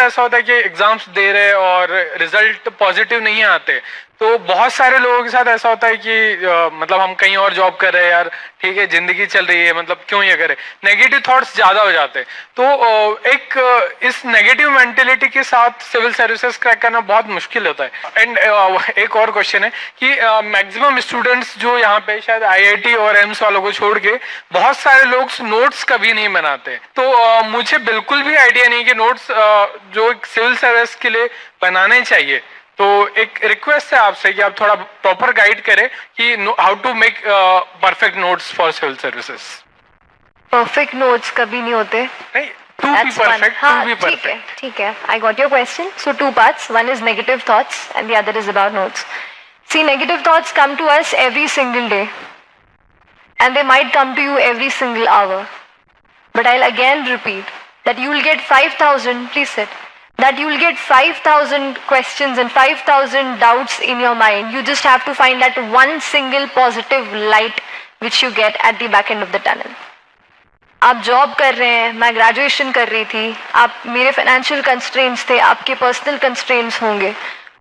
ऐसा होता है कि एग्जाम्स दे रहे और रिजल्ट पॉजिटिव नहीं आते, तो बहुत सारे लोगों के साथ ऐसा होता है कि मतलब हम कहीं और जॉब कर रहे हैं यार, ठीक है जिंदगी चल रही है, मतलब क्यों ये करें, नेगेटिव थॉट्स ज्यादा हो जाते हैं। तो इस नेगेटिव मेंटेलिटी के साथ सिविल सर्विसेज क्रैक करना बहुत मुश्किल होता है। एंड एक और क्वेश्चन है कि मैक्सिमम स्टूडेंट्स जो यहाँ पे शायद आईआईटी और एम्स वालों को छोड़ के बहुत सारे लोग नोट्स कभी नहीं बनाते, तो मुझे बिल्कुल भी आइडिया नहीं कि नोट्स जो सिविल सर्विस के लिए बनाने चाहिए। तो एक रिक्वेस्ट है आपसे कि आप थोड़ा प्रॉपर गाइड करें कि how to make perfect notes for civil services. Perfect notes कभी नहीं होते, नहीं, to be perfect, to be perfect. ठीक है, I got your question. So 2 parts. One is negative thoughts and the other is about notes. See, negative thoughts come to us every single day and they might come to you every single hour. But I'll again repeat that you will get 5,000, please sit, that you will get 5,000 questions and 5,000 doubts in your mind. You just have to find that one single positive light which you get at the back end of the tunnel. आप job कर रहे हैं, मैं graduation कर रही थी, आप मेरे फाइनेंशियल कंस्ट्रेंट्स थे, आपके पर्सनल कंस्ट्रेंट्स होंगे,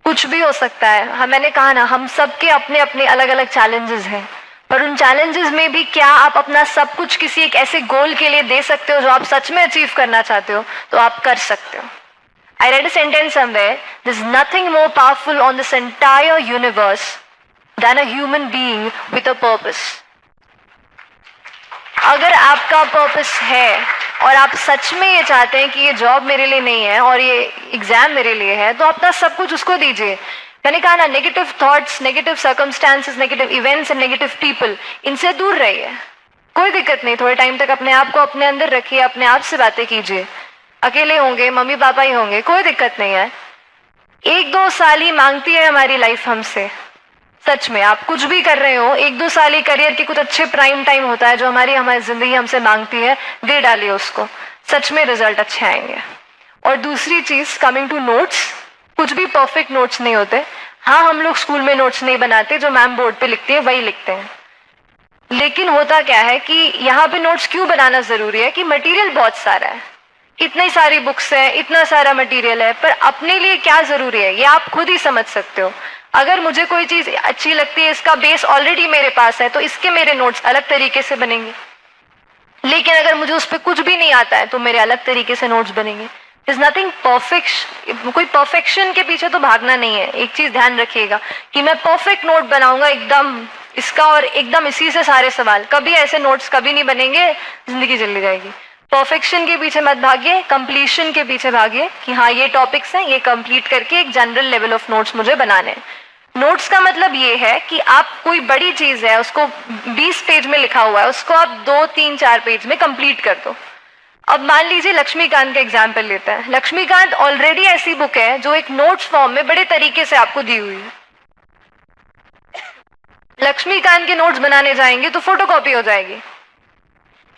कुछ भी हो सकता है। मैंने कहा ना, हम सबके अपने अपने अलग अलग चैलेंजेस हैं, पर उन चैलेंजेस में भी क्या आप अपना सब कुछ किसी एक ऐसे गोल के लिए दे सकते हो जो आप सच में अचीव करना चाहते हो, तो आप कर सकते हो। I read a sentence somewhere, there's nothing more powerful on this entire universe than a human being with a purpose. अगर आपका पर्पस है और आप सच में ये चाहते हैं कि ये जॉब मेरे लिए नहीं है और ये एग्जाम मेरे लिए है, तो अपना सब कुछ उसको दीजिए। मैंने कहा ना, negative thoughts, negative circumstances, negative events and negative people, इनसे दूर रहिए। कोई दिक्कत नहीं, थोड़े टाइम तक अपने आप को अपने अंदर रखिए, अपने आप से बातें कीजिए। अकेले होंगे, मम्मी पापा ही होंगे, कोई दिक्कत नहीं है। 1-2 साल ही मांगती है हमारी लाइफ हमसे। सच में आप कुछ भी कर रहे हो, 1-2 साल ही करियर के कुछ अच्छे प्राइम टाइम होता है जो हमारी जिंदगी हमसे मांगती है, दे डालिए उसको, सच में रिजल्ट अच्छे आएंगे। और दूसरी चीज, कमिंग टू नोट्स, कुछ भी परफेक्ट नोट्स नहीं होते। हाँ, हम लोग स्कूल में नोट्स नहीं बनाते, जो मैम बोर्ड पे लिखती है वही लिखते हैं। लेकिन होता क्या है कि यहाँ पे नोट्स क्यों बनाना जरूरी है कि मटेरियल बहुत सारा है, इतनी सारी बुक्स है, इतना सारा मटेरियल है, पर अपने लिए क्या जरूरी है ये आप खुद ही समझ सकते हो। अगर मुझे कोई चीज अच्छी लगती है, इसका बेस ऑलरेडी मेरे पास है, तो इसके मेरे नोट्स अलग तरीके से बनेंगे। लेकिन अगर मुझे उस पर कुछ भी नहीं आता है तो मेरे अलग तरीके से नोट्स बनेंगे। इज नथिंग परफेक्ट, कोई परफेक्शन के पीछे तो भागना नहीं है। एक चीज ध्यान रखिएगा कि मैं परफेक्ट नोट बनाऊंगा एकदम इसका और एकदम इसी से सारे सवाल, कभी ऐसे नोट्स कभी नहीं बनेंगे, जिंदगी चली जाएगी। परफेक्शन के पीछे मत भागिए, कंप्लीशन के पीछे भागिए कि हाँ ये टॉपिक्स हैं, ये कंप्लीट करके एक जनरल लेवल ऑफ नोट्स मुझे बनाने हैं। नोट्स का मतलब ये है कि आप कोई बड़ी चीज है, उसको 20 पेज में लिखा हुआ है, उसको आप 2, 3, 4 पेज में कंप्लीट कर दो। अब मान लीजिए लक्ष्मीकांत का एग्जाम्पल लेते हैं। लक्ष्मीकांत ऑलरेडी ऐसी बुक है जो एक नोट्स फॉर्म में बड़े तरीके से आपको दी हुई है। लक्ष्मीकांत के नोट्स बनाने जाएंगे तो फोटोकॉपी हो जाएगी।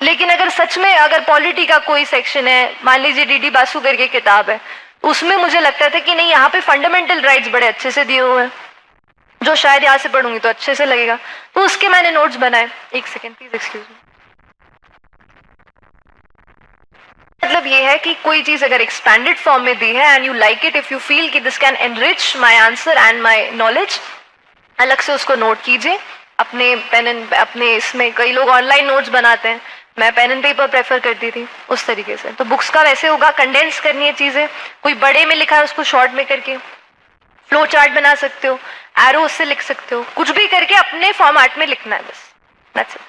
लेकिन अगर सच में अगर पॉलिटी का कोई सेक्शन है, मान लीजिए डीडी बासु करके किताब है, उसमें मुझे लगता था कि नहीं यहाँ पे फंडामेंटल राइट्स बड़े अच्छे से दिए हुए हैं, जो शायद यहाँ से पढ़ूंगी तो अच्छे से लगेगा, तो उसके मैंने नोट्स बनाए। एक सेकेंड प्लीज, एक्सक्यूज मी। मतलब ये है कि कोई चीज अगर एक्सपैंडेड फॉर्म में दी है and you like it, if you feel कि this can enrich my answer and my knowledge, अलग से उसको नोट कीजिए अपने पेन एंड अपने इसमें। कई लोग ऑनलाइन नोट्स बनाते हैं, मैं पेन एंड पेपर प्रेफर करती थी उस तरीके से। तो बुक्स का वैसे होगा, कंडेंस करनी है चीजें, कोई बड़े में लिखा है उसको शॉर्ट में करके फ्लो चार्ट बना सकते हो, एरो उससे लिख सकते हो, कुछ भी करके अपने फॉर्मेट में लिखना है बस, दैट्स इट।